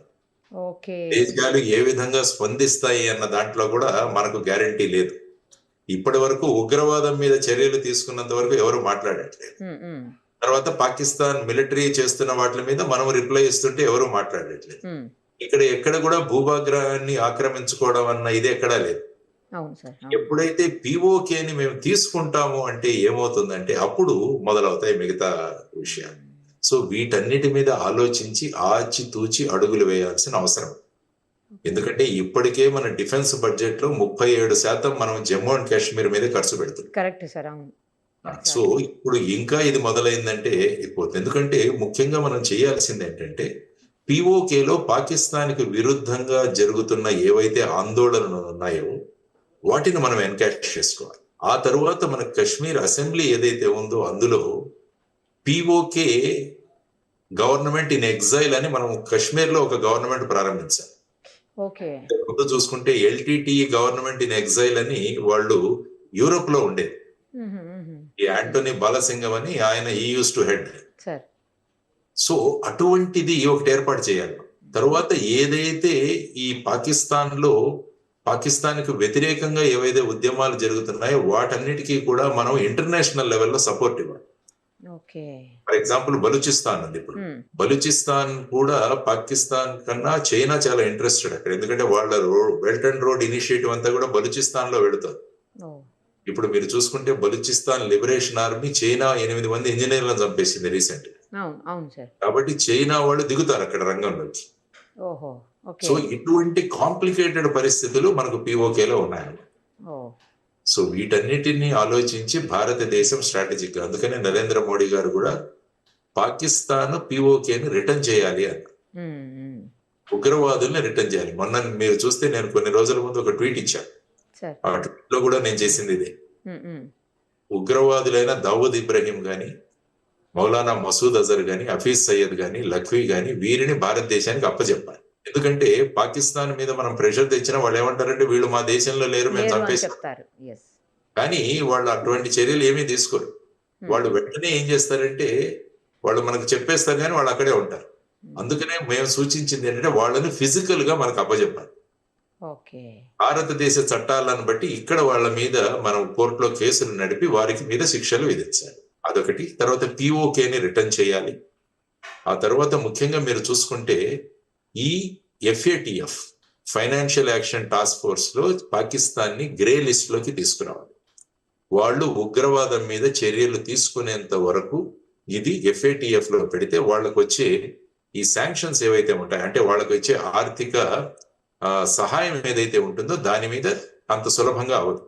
దేశాలు ఏ విధంగా స్పందిస్తాయి అన్న దాంట్లో కూడా మనకు గ్యారంటీ లేదు. ఇప్పటి వరకు ఉగ్రవాదం మీద చర్యలు తీసుకున్నంత వరకు ఎవరు మాట్లాడట్లేదు. తర్వాత పాకిస్తాన్ మిలిటరీ చేస్తున్న వాటి మీద మనం రిప్లై ఇస్తుంటే ఎవరు మాట్లాడట్లేదు. ఎక్కడ కూడా భూభాగాన్ని ఆక్రమించుకోవడం అన్న ఇది ఎక్కడా లేదు. ఎప్పుడైతే పిఓకేని మేము తీసుకుంటాము అంటే ఏమవుతుందంటే అప్పుడు మొదలవుతాయి మిగతా విషయాలు. సో వీటన్నిటి మీద ఆలోచించి ఆచితూచి అడుగులు వేయాల్సిన అవసరం. ఎందుకంటే ఇప్పటికే మన డిఫెన్స్ బడ్జెట్ లో 37% మనం జమ్మూ అండ్ కాశ్మీర్ మీద ఖర్చు పెడుతున్నాం. సో ఇప్పుడు ఇంకా ఇది మొదలైందంటే అయిపోతుంది. ఎందుకంటే ముఖ్యంగా మనం చేయాల్సింది ఏంటంటే పిఓకేలో పాకిస్తాన్ కి విరుద్ధంగా జరుగుతున్న ఏవైతే ఆందోళనలు ఉన్నాయో వాటిని మనం ఎన్కాష్ చేసుకోవాలి. ఆ తరువాత మన కశ్మీర్ అసెంబ్లీ ఏదైతే ఉందో అందులో పిఓకే గవర్నమెంట్ ఇన్ ఎగ్జైల్ అని మనం కశ్మీర్ లో ఒక గవర్నమెంట్ ప్రారంభించాలి. ముందు చూసుకుంటే ఎల్టీటీ గవర్నమెంట్ ఇన్ ఎగ్జైల్ అని వాళ్ళు యూరోప్ లో ఉండేది. ఈ యాంటోనీ బాలసింగం అని ఆయన యూస్ టు హెడ్. సో అటువంటిది ఒకటి ఏర్పాటు చేయాలి. తరువాత ఏదైతే ఈ పాకిస్తాన్కి వ్యతిరేకంగా ఏవైతే ఉద్యమాలు జరుగుతున్నాయో వాటన్నిటికీ కూడా మనం ఇంటర్నేషనల్ లెవెల్లో సపోర్ట్ ఇవ్వాలి. ఓకే. ఫర్ ఎగ్జాంపుల్ బలూచిస్తాన్ ఉంది. ఇప్పుడు బలూచిస్తాన్ కూడా పాకిస్తాన్ కన్నా చైనా చాలా ఇంట్రెస్టెడ్ అక్కడ, ఎందుకంటే వాళ్ళ బెల్ట్ అండ్ రోడ్ ఇనిషియేటివ్ అంతా కూడా బలూచిస్తాన్ లో వెళుతుంది. ఇప్పుడు మీరు చూసుకుంటే బలూచిస్తాన్ లిబరేషన్ ఆర్మీ చైనా 8 మంది ఇంజనీర్లను చంపేసింది రీసెంట్. కాబట్టి చైనా వాళ్ళు దిగుతారు అక్కడ రంగంలోకి. సో ఇటువంటి కాంప్లికేటెడ్ పరిస్థితులు మనకు పిఓకేలో ఉన్నాయి. సో వీటన్నిటిని ఆలోచించి భారతదేశం స్ట్రాటజిక్ గా, అందుకనే నరేంద్ర మోడీ గారు కూడా పాకిస్తాన్ పిఓకేని రిటర్న్ చేయాలి అన్న, ఉగ్రవాదుల్ని రిటర్న్ చేయాలి. మొన్న మీరు చూస్తే నేను కొన్ని రోజుల ముందు ఒక ట్వీట్ ఇచ్చాను. ఆ ట్వీట్ లో కూడా నేను చేసింది ఇదే. ఉగ్రవాదులైన దావూద్ ఇబ్రహీం గాని, మౌలానా మసూద్ అజర్ గాని, హఫీజ్ సయ్యద్ గాని, లఖ్వీ గాని వీరిని భారతదేశానికి అప్పచెప్పాలి. ఎందుకంటే పాకిస్తాన్ మీద మనం ప్రెషర్ తెచ్చినా వాళ్ళు ఏమంటారంటే వీళ్ళు మా దేశంలో లేరు, మేము చంపేస్తాం. కానీ వాళ్ళు అటువంటి చర్యలు ఏమీ తీసుకోరు. వాళ్ళు వెంటనే ఏం చేస్తారంటే వాళ్ళు మనకు చెప్పేస్తారు కానీ వాళ్ళు అక్కడే ఉంటారు. అందుకనే మేము సూచించింది ఏంటంటే వాళ్ళని ఫిజికల్ గా మనకు అప్పచెప్పాలి. భారతదేశ చట్టాలను బట్టి ఇక్కడ వాళ్ళ మీద మనం కోర్టులో కేసులు నడిపి వారికి మీద శిక్షలు విధించాలి. అదొకటి. తర్వాత పిఓకేని రిటర్న్ చేయాలి. ఆ తర్వాత ముఖ్యంగా మీరు చూసుకుంటే ఈ FATF financial action task force లో పాకిస్తాన్ ని గ్రే లిస్ట్ లోకి తీసుకురావాలి. వాళ్ళు ఉగ్రవాదం మీద చర్యలు తీసుకునేంత వరకు ఇది FATF లో పెడితే వాళ్ళకు వచ్చే ఈ శాంక్షన్స్ ఏవైతే ఉంటాయి, అంటే వాళ్ళకు వచ్చే ఆర్థిక సహాయం ఏదైతే ఉంటుందో దాని మీద అంత సులభంగా అవ్వదు.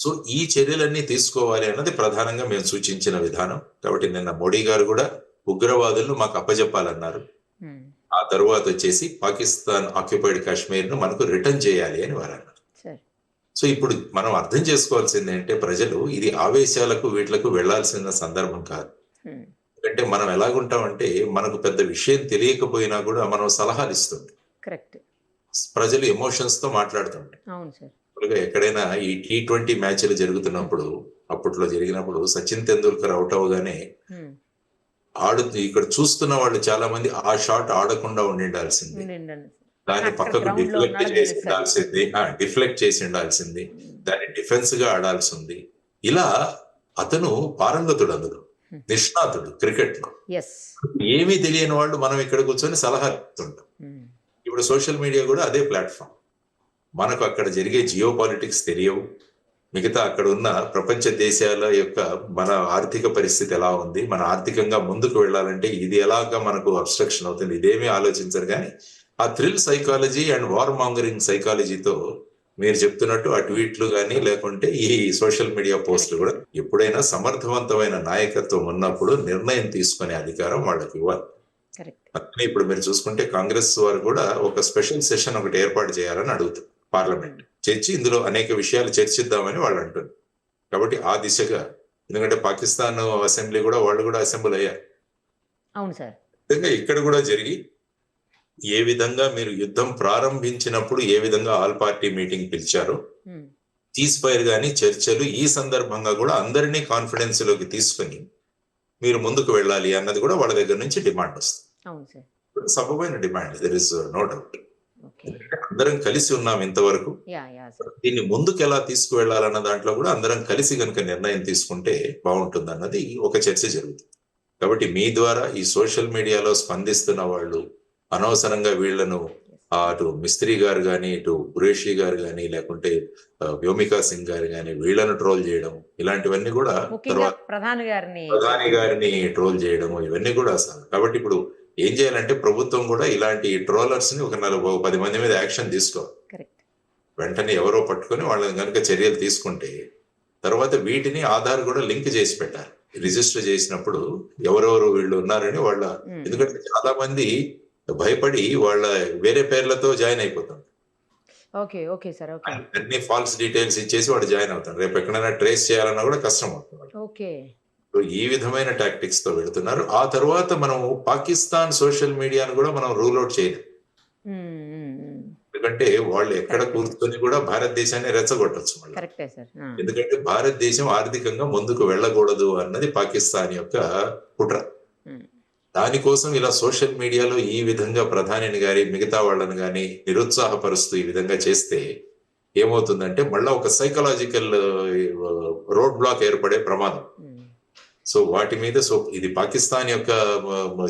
సో ఈ చర్యలన్నీ తీసుకోవాలి అన్నది ప్రధానంగా మేము సూచించిన విధానం. కాబట్టి నిన్న మోడీ గారు కూడా ఉగ్రవాదులను మాకు అప్పజెప్పాలన్నారు. ఆ తర్వాత వచ్చేసి పాకిస్తాన్ ఆక్యుపైడ్ కాశ్మీర్ ను మనకు రిటర్న్ చేయాలి అని వారు అన్నారు. సో ఇప్పుడు మనం అర్థం చేసుకోవాల్సింది ఏంటంటే ప్రజలు ఇది ఆవేశాలకు వీటిలకు వెళ్లాల్సిన సందర్భం కాదు. ఎందుకంటే మనం ఎలాగుంటామంటే మనకు పెద్ద విషయం తెలియకపోయినా కూడా మనం సలహాలు ఇస్తుంది. ప్రజలు ఎమోషన్స్ తో మాట్లాడుతుంటారు. ఎక్కడైనా ఈ T20 మ్యాచ్లు జరుగుతున్నప్పుడు, అప్పట్లో జరిగినప్పుడు సచిన్ తెందూల్కర్ అవుట్ అవగానే ఇక్కడ చూస్తున్న వాళ్ళు చాలా మంది ఆ షాట్ ఆడకుండా ఉండాల్సింది, దాన్ని పక్కకు డిఫ్లెక్ట్ చేసి ఉండాల్సింది, దాన్ని డిఫెన్స్ గా ఆడాల్సింది. ఇలా అతను పారంగతుడు, అందులో నిష్ణాతుడు క్రికెట్ లో. ఏమీ తెలియని వాళ్ళు మనం ఇక్కడ కూర్చొని సలహా ఇస్తుంటాం. ఇప్పుడు సోషల్ మీడియా కూడా అదే ప్లాట్ఫామ్. మనకు అక్కడ జరిగే జియో పాలిటిక్స్ తెలియవు, మిగతా అక్కడ ఉన్న ప్రపంచ దేశాల యొక్క మన ఆర్థిక పరిస్థితి ఎలా ఉంది, మన ఆర్థికంగా ముందుకు వెళ్ళాలంటే ఇది ఎలాగా మనకు అబ్స్ట్రక్షన్ అవుతుంది, ఇదేమీ ఆలోచించరు. కానీ ఆ thrill psychology and war mongering సైకాలజీతో మీరు చెప్తున్నట్టు ఆ ట్వీట్లు కానీ లేకుంటే ఈ సోషల్ మీడియా పోస్టులు కూడా, ఎప్పుడైనా సమర్థవంతమైన నాయకత్వం ఉన్నప్పుడు నిర్ణయం తీసుకునే అధికారం వాళ్ళకి ఇవ్వాలి. అట్లనే ఇప్పుడు మీరు చూసుకుంటే కాంగ్రెస్ వారు కూడా ఒక స్పెషల్ సెషన్ ఒకటి ఏర్పాటు చేయాలని అడుగుతారు పార్లమెంట్, చర్చి ఇందులో అనేక విషయాలు చర్చిద్దామని వాళ్ళు అంటున్నారు. కాబట్టి ఆ దిశగా, ఎందుకంటే పాకిస్తాన్ అసెంబ్లీ కూడా వాళ్ళు కూడా అసెంబ్లీ అయ్యారు. అవును సార్. ఇక్కడ కూడా జరిగి ఏ విధంగా మీరు యుద్ధం ప్రారంభించినప్పుడు ఏ విధంగా ఆల్ పార్టీ మీటింగ్ పిలిచారో, సీజ్ ఫైర్ గానీ చర్చలు ఈ సందర్భంగా కూడా అందరినీ కాన్ఫిడెన్స్ లోకి తీసుకుని మీరు ముందుకు వెళ్ళాలి అన్నది కూడా వాళ్ళ దగ్గర నుంచి డిమాండ్ వస్తుంది. సబబైన demand, there is no doubt. అందరం కలిసి ఉన్నాం ఇంతవరకు, దీన్ని ముందుకు ఎలా తీసుకువెళ్లాలన్న దాంట్లో కూడా అందరం కలిసి కనుక నిర్ణయం తీసుకుంటే బాగుంటుంది అన్నది ఒక చర్చ జరుగుతుంది. కాబట్టి మీ ద్వారా ఈ సోషల్ మీడియాలో స్పందిస్తున్న వాళ్ళు అనవసరంగా వీళ్లను అటు మిస్త్రీ గారు కానీ, ఇటు ఖురేషీ గారు కానీ, లేకుంటే వ్యోమికా సింగ్ గారు కానీ వీళ్లను ట్రోల్ చేయడం, ఇలాంటివన్నీ కూడా తర్వాత ప్రధాని గారిని ట్రోల్ చేయడము, ఇవన్నీ కూడా అసలు. కాబట్టి ఇప్పుడు ఏం చేయాలంటే ప్రభుత్వం కూడా ఇలాంటి ట్రోలర్స్ ని ఒక 10 మంది మీద యాక్షన్ తీసుకోవాలి. వెంటనే ఎవరో పట్టుకొని వాళ్ళని కనుక చర్యలు తీసుకుంటే తర్వాత వీటిని ఆధార్ కూడా లింక్ చేసి పెట్టాలి. రిజిస్టర్ చేసినప్పుడు ఎవరెవరు వీళ్ళు ఉన్నారని వాళ్ళ, ఎందుకంటే చాలా మంది భయపడి వాళ్ళ వేరే పేర్లతో జాయిన్ అయిపోతారు. అన్ని ఫాల్స్ డీటెయిల్స్ ఇచ్చేసి వాడు జాయిన్ అవుతాడు. రేపు ఎక్కడైనా ట్రేస్ చేయాలన్నా కూడా కష్టం అవుతుంది. ఈ విధమైన టాక్టిక్స్ తో వెళుతున్నారు. ఆ తర్వాత మనం పాకిస్తాన్ సోషల్ మీడియాను కూడా మనం రూల్ అవుట్ చేయలేం. ఎందుకంటే వాళ్ళు ఎక్కడ కూర్చొని కూడా భారతదేశాన్ని రెచ్చగొట్టచ్చు. ఎందుకంటే భారతదేశం ఆర్థికంగా ముందుకు వెళ్ళకూడదు అన్నది పాకిస్తాన్ యొక్క కుట్ర. దానికోసం ఇలా సోషల్ మీడియాలో ఈ విధంగా ప్రధానిని గాని మిగతా వాళ్ళని గాని నిరుత్సాహపరుస్తూ ఈ విధంగా చేస్తే ఏమవుతుందంటే మళ్ళా ఒక సైకలాజికల్ రోడ్ బ్లాక్ ఏర్పడే ప్రమాదం. సో వాటి మీద ఇది పాకిస్తాన్ యొక్క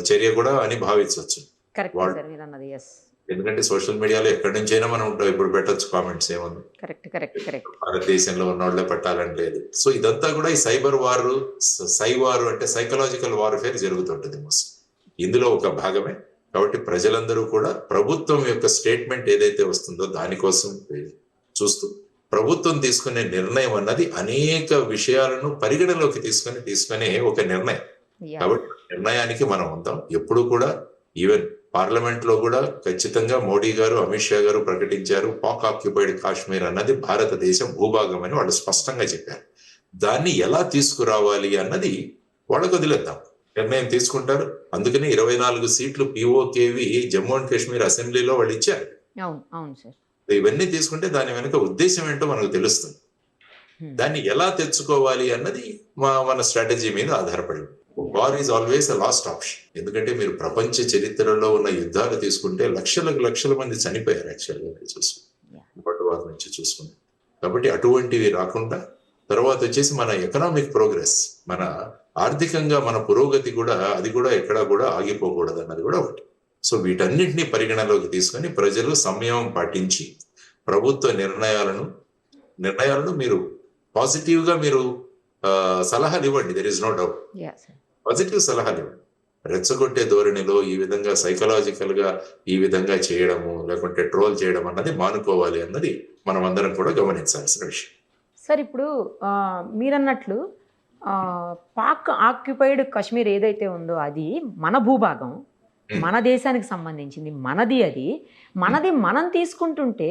చర్య కూడా అని భావించవచ్చు. కరెక్ట్ వాళ్ళు- సార్ మీరు అన్నది. ఎస్, ఎందుకంటే సోషల్ మీడియాలో ఎక్కడి నుంచైనా మనం ఇప్పుడు పెట్టొచ్చు కామెంట్స్, ఏముంది, కరెక్ట్ కరెక్ట్ కరెక్ట్. భారతదేశంలో ఉన్న వాళ్ళే పెట్టాలని లేదు. సో ఇదంతా కూడా ఈ సైబర్ వార్, వారు అంటే సైకలాజికల్ వార్ఫేర్ జరుగుతుంటది మోస్ట్. ఇందులో ఒక భాగమే. కాబట్టి ప్రజలందరూ కూడా ప్రభుత్వం యొక్క స్టేట్మెంట్ ఏదైతే వస్తుందో దానికోసం చూస్తూ ప్రభుత్వం తీసుకునే నిర్ణయం అన్నది అనేక విషయాలను పరిగణలోకి తీసుకునే ఒక నిర్ణయం. కాబట్టి నిర్ణయానికి మనం ఉంటాం ఎప్పుడు కూడా. ఈవెన్ పార్లమెంట్ లో కూడా ఖచ్చితంగా మోడీ గారు, అమిత్ షా గారు ప్రకటించారు, పాక్ ఆక్యుపైడ్ కాశ్మీర్ అన్నది భారతదేశం భూభాగం అని వాళ్ళు స్పష్టంగా చెప్పారు. దాన్ని ఎలా తీసుకురావాలి అన్నది వాళ్ళకు వదిలేద్దాం, నిర్ణయం తీసుకుంటారు. అందుకని 24 సీట్లు పిఓకేవి జమ్మూ అండ్ కాశ్మీర్ అసెంబ్లీలో వాళ్ళు ఇచ్చారు. అవును సార్. ఇవన్నీ తీసుకుంటే దాని వెనుక ఉద్దేశం ఏంటో మనకు తెలుస్తుంది. దాన్ని ఎలా తెచ్చుకోవాలి అన్నది మన స్ట్రాటజీ మీద ఆధారపడి. War is always a last option. ఎందుకంటే మీరు ప్రపంచ చరిత్రలో ఉన్న యుద్ధాలు తీసుకుంటే లక్షల మంది చనిపోయారు యాక్చువల్గా చూసుకుంటే, వారి నుంచి చూసుకుంటే. కాబట్టి అటువంటివి రాకుండా తర్వాత వచ్చేసి మన ఎకనామిక్ ప్రోగ్రెస్, మన ఆర్థికంగా మన పురోగతి కూడా, అది కూడా ఎక్కడా కూడా ఆగిపోకూడదు అన్నది కూడా ఒకటి. సో వీటన్నిటిని పరిగణలోకి తీసుకొని ప్రజలు సంయమం పాటించి ప్రభుత్వ నిర్ణయాలను మీరు పాజిటివ్ గా మీరు సలహాలు ఇవ్వండి. There is no doubt. Positive సలహాలు ఇవ్వండి. రెచ్చగొట్టే ధోరణిలో ఈ విధంగా సైకలాజికల్ గా ఈ విధంగా చేయడము, లేకుంటే ట్రోల్ చేయడం అన్నది మానుకోవాలి అన్నది మనం అందరం కూడా గమనించాల్సిన విషయం. సార్ ఇప్పుడు మీరన్నట్లు పాక్ ఆక్యుపైడ్ కాశ్మీర్ ఏదైతే ఉందో అది మన భూభాగం, మన దేశానికి సంబంధించింది, మనది. అది మనది మనం తీసుకుంటుంటే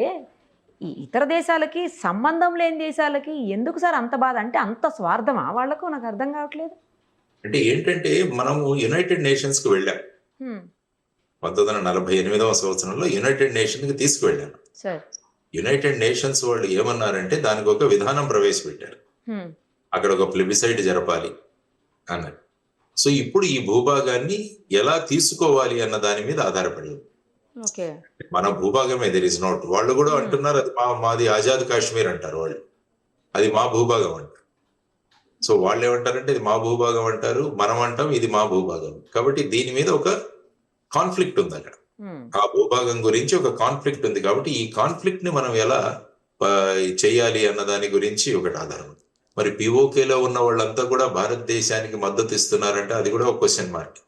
ఈ ఇతర దేశాలకి, సంబంధం లేని దేశాలకి ఎందుకు సార్ అంత బాధ? అంటే అంత స్వార్థమా వాళ్లకు? నాకు అర్థం కావట్లేదు. అంటే ఏంటంటే మనము యునైటెడ్ నేషన్స్ కు వెళ్ళాం. 1948వ సంవత్సరంలో యునైటెడ్ నేషన్ కి తీసుకువెళ్ళాను. యునైటెడ్ నేషన్స్ వాళ్ళు ఏమన్నారంటే దానికి ఒక విధానం ప్రవేశపెట్టారు. అక్కడ ఒక ప్లెబిసైడ్ జరపాలి అన్నారు. సో ఇప్పుడు ఈ భూభాగాన్ని ఎలా తీసుకోవాలి అన్న దాని మీద ఆధారపడి మన భూభాగమే, దెర్ ఇస్ నాట్. వాళ్ళు కూడా అంటున్నారు అది మాది ఆజాద్ కాశ్మీర్ అంటారు వాళ్ళు, అది మా భూభాగం అంటారు. సో వాళ్ళు ఏమంటారంటే ఇది మా భూభాగం అంటారు, మనం అంటాం ఇది మా భూభాగం. కాబట్టి దీని మీద ఒక కాన్ఫ్లిక్ట్ ఉంది అక్కడ. ఆ భూభాగం గురించి ఒక కాన్ఫ్లిక్ట్ ఉంది. కాబట్టి ఈ కాన్ఫ్లిక్ట్ ని మనం ఎలా చేయాలి అన్న దాని గురించి ఒకటి ఆధారం. మరి పిఓకేలో ఉన్న వాళ్ళంతా కూడా భారతదేశానికి మద్దతు ఇస్తున్నారంటే అది కూడా ఒక క్వశ్చన్ మార్క్.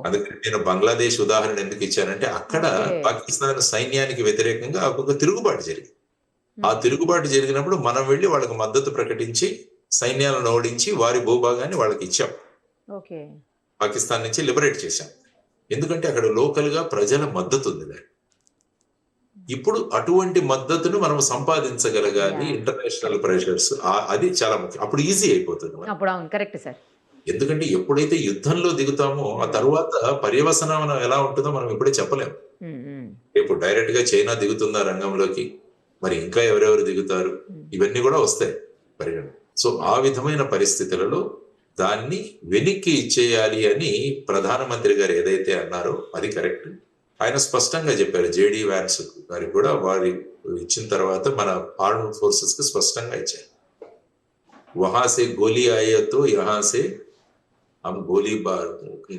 అందుకని నేను బంగ్లాదేశ్ ఉదాహరణ ఎందుకు ఇచ్చానంటే అక్కడ పాకిస్తాన్ సైన్యానికి వ్యతిరేకంగా ఒక తిరుగుబాటు జరిగింది. ఆ తిరుగుబాటు జరిగినప్పుడు మనం వెళ్ళి వాళ్ళకి మద్దతు ప్రకటించి సైన్యాలను ఓడించి వారి భూభాగాన్ని వాళ్ళకి ఇచ్చాం. పాకిస్తాన్ నుంచి లిబరేట్ చేశాం. ఎందుకంటే అక్కడ లోకల్ గా ప్రజల మద్దతు ఉంది. ఇప్పుడు అటువంటి మద్దతును మనం సంపాదించగలగాలి. ఇంటర్నేషనల్ ప్రెషర్స్ అది చాలా ముఖ్యం. అప్పుడు ఈజీ అయిపోతుంది. ఎందుకంటే ఎప్పుడైతే యుద్ధంలో దిగుతామో ఆ తర్వాత పర్యవసనం ఎలా ఉంటుందో మనం ఎప్పుడే చెప్పలేము. ఇప్పుడు డైరెక్ట్ గా చైనా దిగుతుందా రంగంలోకి, మరి ఇంకా ఎవరెవరు దిగుతారు, ఇవన్నీ కూడా వస్తాయి పరిగణ. సో ఆ విధమైన పరిస్థితులలో దాన్ని వెనక్కి ఇచ్చేయాలి అని ప్రధానమంత్రి గారు ఏదైతే అన్నారో అది కరెక్ట్. ఆయన స్పష్టంగా చెప్పారు. జేడీ వ్యాన్స్ గారికి కూడా వారి ఇచ్చిన తర్వాత మన ఆర్మ్డ్ ఫోర్సెస్ కి స్పష్టంగా ఇచ్చారు. వహాసే గోలీ ఆయతో యహాసే హమ్ గోలీబార్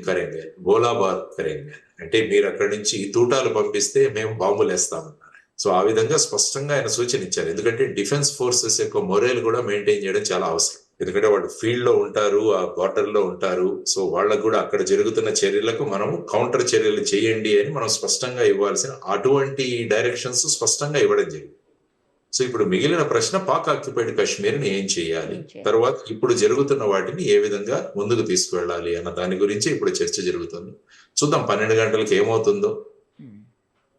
కరేంగే, గోలాబార్ కరేంగే. అంటే మీరు అక్కడి నుంచి తూటాలు పంపిస్తే మేము బాంబులు వేస్తామన్నారు. సో ఆ విధంగా స్పష్టంగా ఆయన సూచన ఇచ్చారు. ఎందుకంటే డిఫెన్స్ ఫోర్సెస్ యొక్క మొరేల్ కూడా మెయింటైన్ చేయడం చాలా అవసరం. ఎందుకంటే వాళ్ళు ఫీల్డ్ లో ఉంటారు, ఆ బార్డర్ లో ఉంటారు. సో వాళ్ళకు కూడా అక్కడ జరుగుతున్న చర్యలకు మనం కౌంటర్ చర్యలు చేయండి అని మనం స్పష్టంగా ఇవ్వాల్సిన అటువంటి డైరెక్షన్స్ స్పష్టంగా ఇవ్వడం జరిగింది. సో ఇప్పుడు మిగిలిన ప్రశ్న పాక్ ఆక్యుపైడ్ కాశ్మీర్ ని ఏం చేయాలి, తర్వాత ఇప్పుడు జరుగుతున్న వాటిని ఏ విధంగా ముందుకు తీసుకువెళ్ళాలి అన్న దాని గురించి ఇప్పుడు చర్చ జరుగుతుంది. చూద్దాం 12 గంటలకు ఏమవుతుందో.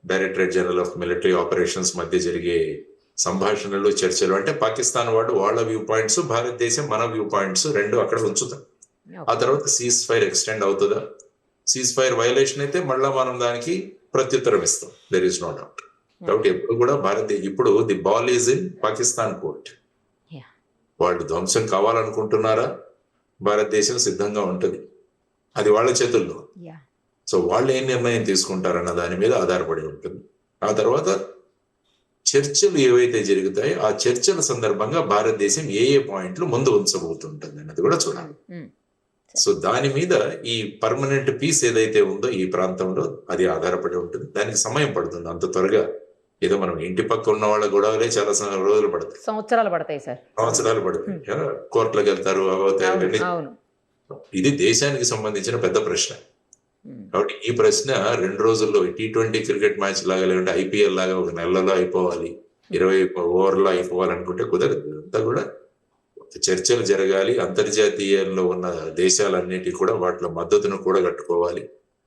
Directorate general of military operations మధ్య జరిగే సంభాషణలు, చర్చలు, అంటే పాకిస్తాన్ వాడు వాళ్ళ వ్యూ పాయింట్స్, భారతదేశం మన వ్యూ పాయింట్స్ రెండు అక్కడ ఉంచుతాం. ఆ తర్వాత సీజ్ ఫైర్ ఎక్స్టెండ్ అవుతుందా, సీజ్ ఫైర్ వైలేషన్ అయితే మళ్ళా మనం దానికి ప్రత్యుత్తరం ఇస్తాం. There is no doubt. కాబట్టి ఎప్పుడు కూడా ఇప్పుడు the ball is in Pakistan court. వాళ్ళు ధ్వంసం కావాలనుకుంటున్నారా, భారతదేశం సిద్ధంగా ఉంటుంది, అది వాళ్ళ చేతుల్లో. సో వాళ్ళు ఏం నిర్ణయం తీసుకుంటారన్న దాని మీద ఆధారపడి ఉంటుంది. ఆ తర్వాత చర్చలు ఏవైతే జరుగుతాయో ఆ చర్చల సందర్భంగా భారతదేశం ఏ పాయింట్లు ముందు ఉంచబోతుంటుంది అన్నది కూడా చూడాలి. సో దాని మీద ఈ పర్మనెంట్ పీస్ ఏదైతే ఉందో ఈ ప్రాంతంలో అది ఆధారపడి ఉంటుంది. దానికి సమయం పడుతుంది. అంత త్వరగా ఏదో మనం ఇంటి పక్క ఉన్న వాళ్ళ గొడవలే చాలా రోజులు పడతాయి, సంవత్సరాలు పడతాయి సార్. సంవత్సరాలు పడతాయి. కోర్టులకు వెళ్తారు, అవుతాయి. అవన్నీ ఇది దేశానికి సంబంధించిన పెద్ద ప్రశ్న. కాబట్టి ఈ ప్రశ్న 2 రోజుల్లో T20 క్రికెట్ మ్యాచ్ లాగా, లేదంటే IPL లాగా ఒక నెలలో అయిపోవాలి, 20 ఓవర్లో అయిపోవాలనుకుంటే కుదరదు. అంతా కూడా చర్చలు జరగాలి. అంతర్జాతీయంలో ఉన్న దేశాలన్నిటి కూడా వాటిలో మద్దతును కూడగట్టుకోవాలి.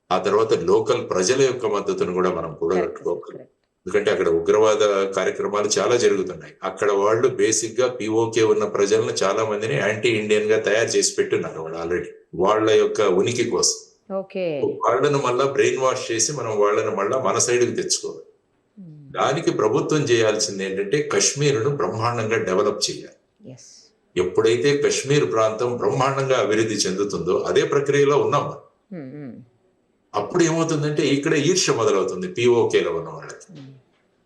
ఆ తర్వాత లోకల్ ప్రజల యొక్క మద్దతును కూడా మనం కూడగట్టుకోవాలి. ఎందుకంటే అక్కడ ఉగ్రవాద కార్యక్రమాలు చాలా జరుగుతున్నాయి. అక్కడ వాళ్ళు బేసిక్ గా POK ఉన్న ప్రజలను చాలా మందిని యాంటీ ఇండియన్ గా తయారు చేసి పెట్టున్నారు వాళ్ళు ఆల్రెడీ, వాళ్ళ యొక్క ఉనికి కోసం. వాళ్ళను మళ్ళా బ్రెయిన్ వాష్ చేసి మనం వాళ్ళని మళ్ళా మన సైడ్కి తెచ్చుకోవాలి. దానికి ప్రభుత్వం చేయాల్సింది ఏంటంటే కశ్మీర్ను బ్రహ్మాండంగా డెవలప్ చేయాలి. ఎప్పుడైతే కశ్మీర్ ప్రాంతం బ్రహ్మాండంగా అభివృద్ధి చెందుతుందో అదే ప్రక్రియలో ఉన్నాం. అప్పుడు ఏమవుతుందంటే ఇక్కడ ఈర్ష్య మొదలవుతుంది POKలో ఉన్న వాళ్ళకి.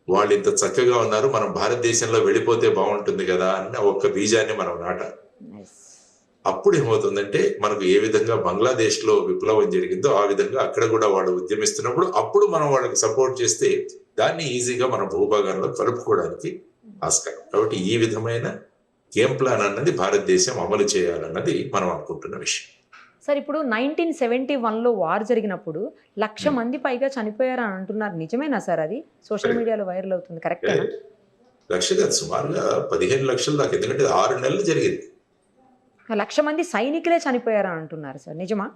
వాళ్ళు ఇంత చక్కగా ఉన్నారు, మనం భారతదేశంలో వెళ్ళిపోతే బాగుంటుంది కదా అన్న ఒక్క బీజాన్ని మనం నాటాలి. అప్పుడు ఏమవుతుందంటే మనకు ఏ విధంగా బంగ్లాదేశ్ లో విప్లవం జరిగిందో ఆ విధంగా అక్కడ కూడా వాళ్ళు ఉద్యమిస్తున్నప్పుడు అప్పుడు మనం వాళ్ళకి సపోర్ట్ చేస్తే దాన్ని ఈజీగా మన భూభాగంలో కలుపుకోవడానికి ఆస్కారం. కాబట్టి ఈ విధమైన గేమ్ ప్లాన్ అన్నది భారతదేశం అమలు చేయాలన్నది మనం అనుకుంటున్న విషయం. సార్, ఇప్పుడు 1971లో వార్ జరిగినప్పుడు 1,00,000 మంది పైగా చనిపోయారని అంటున్నారు. నిజమేనా సార్? అది సోషల్ మీడియాలో వైరల్ అవుతుంది, కరెక్టేనా? 1,00,000 కాదు, సుమారుగా 15 లక్షల దాకా. ఎందుకంటే 6 నెలలు జరిగింది. 1,00,000 మంది సైనికులే చనిపోయారని అంటున్నారు సార్, నిజమా?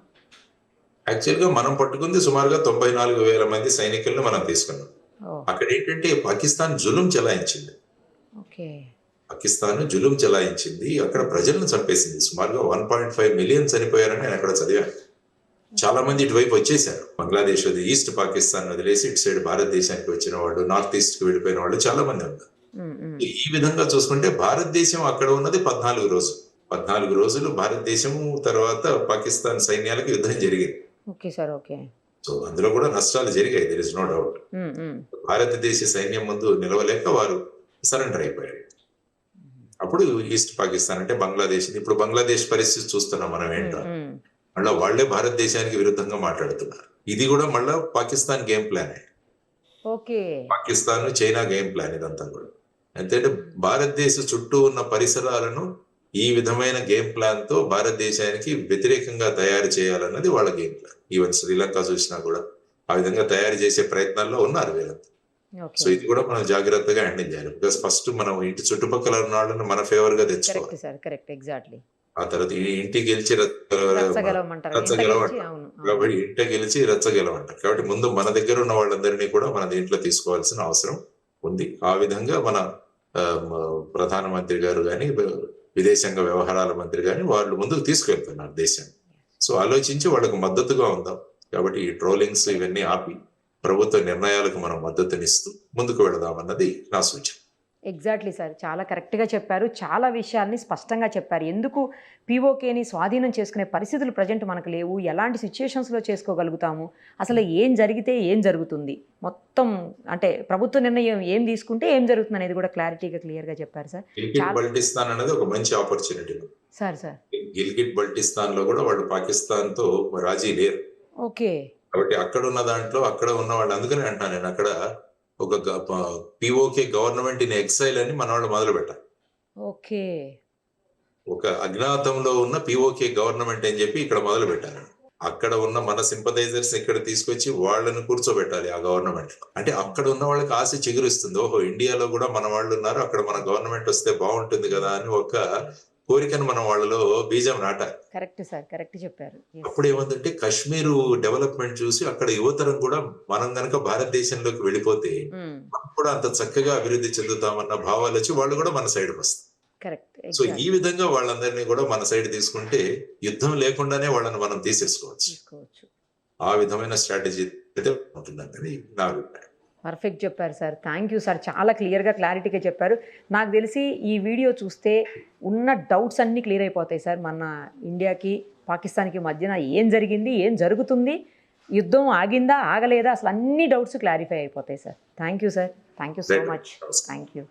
యాక్చువల్ గా మనం పట్టుకుంది సుమారుగా 94,000 మంది సైనికులను మనం తీసుకున్నాం. అక్కడ ఏంటంటే పాకిస్తాన్ జులుం చెలాయించింది. పాకిస్తాన్ జులుం చెలాయించింది, అక్కడ ప్రజలను చంపేసింది. సుమారుగా 1.5 మిలియన్ చనిపోయారని నేను అక్కడ చదివాను. చాలా మంది ఇటువైపు వచ్చేసారు. బంగ్లాదేశ్ ఈస్ట్ పాకిస్తాన్ వదిలేసి ఇటు సైడ్ భారతదేశానికి వచ్చిన వాళ్ళు, నార్త్ ఈస్ట్ కి వెళ్ళిపోయిన వాళ్ళు చాలా మంది ఉన్నారు. ఈ విధంగా చూసుకుంటే భారతదేశం అక్కడ ఉన్నది 14 రోజులు. 14 రోజులు భారతదేశము తర్వాత పాకిస్తాన్ సైన్యాలకు యుద్ధం జరిగింది. సో అందులో కూడా నష్టాలు జరిగాయి, దేర్ ఇస్ నో డౌట్. భారతదేశ సైన్యం ముందు నిలవలేక వారు సరెండర్ అయిపోయారు. అప్పుడు ఈస్ట్ పాకిస్తాన్ అంటే బంగ్లాదేశ్, ఇప్పుడు బంగ్లాదేశ్ పరిస్థితి చూస్తున్నాం మనం ఏంటో. మళ్ళీ వాళ్లే భారతదేశానికి విరుద్ధంగా మాట్లాడుతున్నారు. ఇది కూడా మళ్ళా Pakistan game plan. Pakistan China game plan ఇదంతా కూడా. ఎందుకంటే భారతదేశ చుట్టూ ఉన్న పరిసరాలను ఈ విధమైన గేమ్ ప్లాన్ తో భారతదేశానికి వ్యతిరేకంగా తయారు చేయాలన్నది వాళ్ళ గేమ్ ప్లాన్. ఈవెన్ శ్రీలంక చూసినా కూడా ఆ విధంగా తయారు చేసే ప్రయత్నాల్లో ఉన్నారు వీళ్ళంతా. సో ఇది కూడా మనం జాగ్రత్తగా హ్యాండిల్ చేయాలి. బికాస్ ఫస్ట్ మనం ఇంటి చుట్టుపక్కల ఉన్న వాళ్ళని మన ఫేవర్ గా తెచ్చుకోవాలి. ఆ తర్వాత ఇంటి గెలిచి కాబట్టి ఇంటి గెలిచి రచ్చగెలవంటారు. కాబట్టి ముందు మన దగ్గర ఉన్న వాళ్ళందరినీ కూడా మన దీంట్లో తీసుకోవాల్సిన అవసరం ఉంది. ఆ విధంగా మన ప్రధానమంత్రి గారు కానీ, విదేశాంగ వ్యవహారాల మంత్రి కానీ వాళ్ళు ముందుకు తీసుకెళ్తున్నారు దేశాన్ని. సో ఆలోచించి వాళ్ళకు మద్దతుగా ఉందాం. కాబట్టి ఈ ట్రోలింగ్స్ ఇవన్నీ ఆపి ప్రభుత్వ నిర్ణయాలకు మనం మద్దతునిస్తూ ముందుకు వెళదామన్నది నా సూచన. ఎగ్జాక్ట్లీ సార్, చాలా కరెక్ట్గా చెప్పారు. చాలా విషయాల్ని స్పష్టంగా చెప్పారు. ఎందుకు POKని స్వాధీనం చేసుకునే పరిస్థితులు ప్రజెంట్ మనకు లేవు, ఎలాంటి సిచ్యుయేషన్స్లో చేసుకోగలుగుతాము, అసలు ఏం జరిగితే ఏం జరుగుతుంది, మొత్తం అంటే ప్రభుత్వ నిర్ణయం ఏం తీసుకుంటే ఏం జరుగుతుంది అనేది కూడా క్లారిటీగా క్లియర్గా చెప్పారు సార్. గిల్గిట్ బల్టిస్తాన్ అనేది ఒక మంచి ఆపర్చునిటీ సార్. గిల్గిట్ బల్టిస్తాన్ లో కూడా వాళ్ళు పాకిస్తాన్ తో రాజీ లేరు. కాబట్టి అక్కడ ఉన్న దాంట్లో అక్కడ ఉన్న వాళ్ళు, అందుకనే అంటున్నాను నేను, అక్కడ ఒక POK గవర్నమెంట్ ఇన్ ఎక్సైల్ అని మన వాళ్ళు మొదలు పెట్టారు. ఒక అజ్ఞాతంలో ఉన్న POK గవర్నమెంట్ అని చెప్పి ఇక్కడ మొదలు పెట్టారు. అక్కడ ఉన్న మన సింపథైజర్స్ ఇక్కడ తీసుకొచ్చి వాళ్ళని కూర్చోబెట్టాలి ఆ గవర్నమెంట్ లో. అంటే అక్కడ ఉన్న వాళ్ళకి ఆశ చిగురిస్తుంది, ఓహో ఇండియాలో కూడా మన వాళ్ళు ఉన్నారు, అక్కడ మన గవర్నమెంట్ వస్తే బాగుంటుంది కదా అని ఒక కోరికను మనం వాళ్ళలో బీజం నాటాలి. కరెక్ట్ సార్, కరెక్ట్ చెప్పారు. అప్పుడు ఏమంటే కశ్మీరు డెవలప్మెంట్ చూసి అక్కడ యువతరం కూడా మనం గనక భారతదేశంలోకి వెళ్ళిపోతే మనం కూడా అంత చక్కగా అభివృద్ధి చెందుతామన్న భావాలు వచ్చి వాళ్ళు కూడా మన సైడ్ వస్తారు. సో ఈ విధంగా వాళ్ళందరినీ కూడా మన సైడ్ తీసుకుంటే యుద్ధం లేకుండానే వాళ్ళని మనం తీసేసుకోవచ్చు. ఆ విధమైన స్ట్రాటజీ అయితే ఉంటుందని నా అభిప్రాయం. పర్ఫెక్ట్ చెప్పారు సార్. థ్యాంక్ యూ సార్, చాలా క్లియర్గా క్లారిటీగా చెప్పారు. నాకు తెలిసి ఈ వీడియో చూస్తే ఉన్న డౌట్స్ అన్నీ క్లియర్ అయిపోతాయి సార్. మన ఇండియాకి పాకిస్తాన్కి మధ్యన ఏం జరిగింది, ఏం జరుగుతుంది, యుద్ధం ఆగిందా ఆగలేదా, అసలు అన్ని డౌట్స్ క్లారిఫై అయిపోతాయి sir. Thank you sir, thank you so much. Thank you.